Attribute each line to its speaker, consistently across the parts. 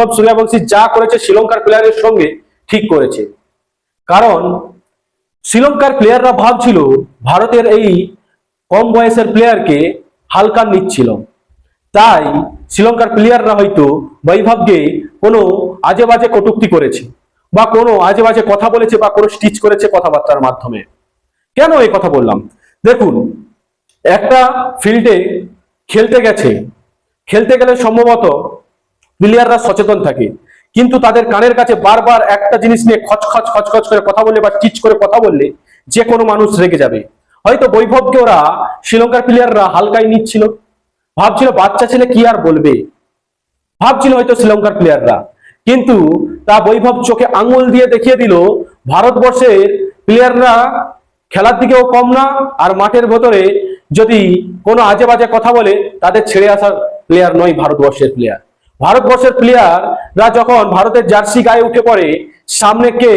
Speaker 1: বৈভব সূর্যবংশী যা করেছে শ্রীলঙ্কার প্লেয়ারের সঙ্গে ঠিক করেছে। কারণ শ্রীলঙ্কার প্লেয়াররা ভাবছিল ভারতের এই কম বয়সের প্লেয়ারকে হালকা নিচ্ছিল, তাই শ্রীলঙ্কার প্লেয়াররা হয়তো বৈভবকে কোনো আজে বাজে কটূক্তি করেছে বা কোনো আজে বাজে কথা বলেছে বা কোনো স্টিচ করেছে কথাবার্তার মাধ্যমে। কেন এই কথা বললাম? দেখুন, একটা ফিল্ডে খেলতে গেলে সম্ভবত প্লেয়াররা সচেতন থাকে, কিন্তু তাদের কানের কাছে বারবার একটা জিনিস নিয়ে খচখচ করে কথা বললে বা টিচ করে কথা বললে যে কোনো মানুষ রেগে যাবে। হয়তো বৈভবকে ওরা শ্রীলঙ্কার প্লেয়াররা হালকাই নিচ্ছিল, ভাবছিল বাচ্চা ছেলে কি আর বলবে, ভাবছিল হয়তো শ্রীলঙ্কার প্লেয়াররা। কিন্তু তা বৈভব চোখে আঙুল দিয়ে দেখিয়ে দিল ভারতবর্ষের প্লেয়াররা খেলার দিকেও কম না, আর মাঠের ভেতরে যদি কোনো আজে বাজে কথা বলে তাদের ছেড়ে আসার প্লেয়ার নয় ভারতবর্ষের প্লেয়ার। ভারতবর্ষের প্লেয়াররা যখন ভারতের জার্সি গায়ে উঠে পড়ে, সামনে কে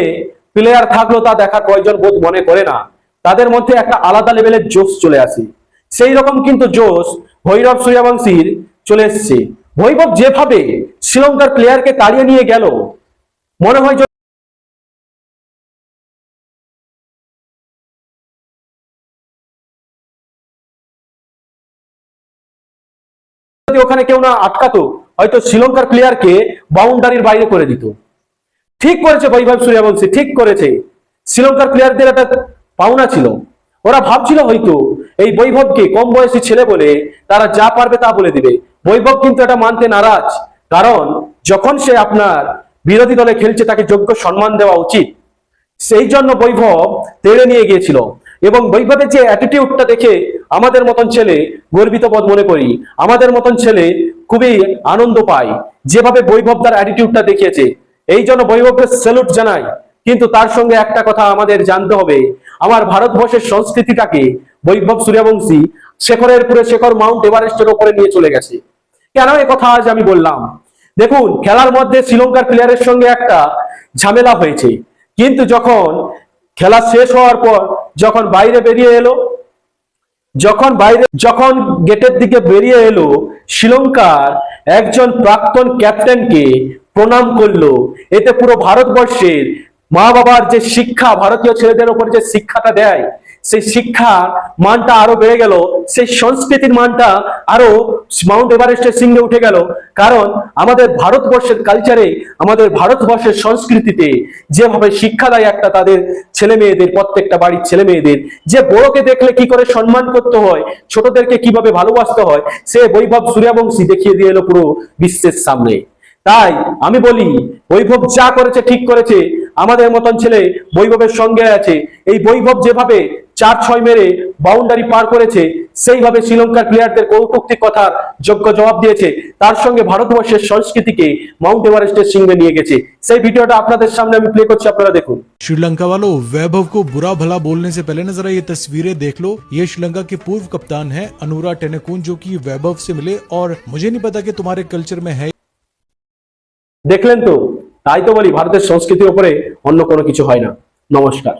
Speaker 1: প্লেয়ার থাকলো তা দেখার প্রয়োজন বোধ মনে করে না, তাদের মধ্যে একটা আলাদা লেভেলের জোশ চলে আসে। সেই রকম কিন্তু জোশ ভৈরব সূর্যবংশীর চলে এসছে। বৈভব যেভাবে শ্রীলঙ্কার প্লেয়ারকে তাড়িয়ে নিয়ে গেল, মনে হয় যদি ওখানে কেউ না আটকাতো, হয়তো শ্রীলঙ্কার প্লেয়ারকে বাউন্ডারির বাইরে করে দিত। ঠিক করেছে বৈভব সূর্যবংশী, ঠিক করেছে। শ্রীলঙ্কার প্লেয়ারদের একটা পাওনা ছিল, ওরা ভাবছিল হয়তো এই বৈভবকে কম বয়সী ছেলে বলে তারা যা পারবে তা বলে দিবে। বৈভব কিন্তু এটা মানতে নারাজ, কারণ যখন সে আপনার বিরোধী দলে খেলছে তাকে যোগ্য সম্মান দেওয়া উচিত। সেই জন্য বৈভব তেড়ে নিয়ে গিয়েছিল, এবং বৈভবের যে অ্যাটিটিউডটা দেখে আমাদের মতন ছেলে গর্বিত বোধ মনে করি, আমাদের মতন ছেলে খুবই আনন্দ পায় যেভাবে বৈভব তার অ্যাটিটিউডটা দেখিয়েছে। এই জন্য বৈভবকে স্যালুট জানাই। কিন্তু তার সঙ্গে একটা কথা আমাদের জানতে হবে, আমার ভারতবর্ষের সংস্কৃতিটাকে বৈভব সূর্যবংশী শেখরের পুরে শেখর মাউন্ট এভারেস্টের ওপরে নিয়ে চলে গেছে। কেন এ কথা আজ আমি বললাম? দেখুন, খেলার মধ্যে শ্রীলঙ্কার প্লেয়ারের সঙ্গে একটা ঝামেলা হয়েছে, কিন্তু যখন খেলা শেষ হওয়ার পর যখন বাইরে বেরিয়ে এলো, যখন গেটের দিকে বেরিয়ে এলো, শ্রীলঙ্কার একজন প্রাক্তন ক্যাপ্টেনকে প্রণাম করলো। এতে পুরো ভারতবর্ষের মা বাবার যে শিক্ষা, ভারতীয় ছেলেদের উপর যে শিক্ষাটা দেয়, সেই শিক্ষার মানটা আরো বেড়ে গেল, সেই সংস্কৃতির মানটা আরো মাউন্ট এভারেস্টের শৃঙ্গে উঠে গেল। কারণ আমাদের ভারতবর্ষের কালচারে, আমাদের ভারতবর্ষের সংস্কৃতিতে যেভাবে শিক্ষা দেয় একটা তাদের ছেলে মেয়েদের, প্রত্যেকটা বাড়ির ছেলে মেয়েদের, যে বড়কে দেখলে কি করে সম্মান করতে হয়, ছোটদেরকে কিভাবে ভালোবাসতে হয়, সে বৈভব সূর্যবংশী দেখিয়ে দিয়ে এলো পুরো বিশ্বের সামনে। তাই আমি বলি, বৈভব যা করেছে ঠিক করেছে। আমাদের মতন ছেলে বৈভবের সঙ্গে আছে। এই বৈভব যেভাবে 4-6 মেরে বাউন্ডারি পার করেছে, সেইভাবে শ্রীলঙ্কার প্লেয়ারদের কৌতুকটিক কথার যোগ্য জবাব দিয়েছে। তার সঙ্গে ভারতবর্ষের সংস্কৃতিকে মাউন্ট এভারেস্টের শৃঙ্গে নিয়ে গেছে। সেই ভিডিওটা আপনাদের সামনে আমি প্লে করছি, আপনারা দেখুন।
Speaker 2: श्रीलंका वालों, वैभव को बुरा भला बोलने से पहले जरा ये तस्वीरें देख लो। ये श्रीलंका के पूर्व कप्तान है अनुरा टेनेकुन, जो कि वैभव से मिले, और मुझे नहीं पता कि तुम्हारे कल्चर में है।
Speaker 1: দেখলেন তো? তাই তো বলি ভারতের সংস্কৃতির উপরে অন্য কোনো কিছু হয় না। নমস্কার।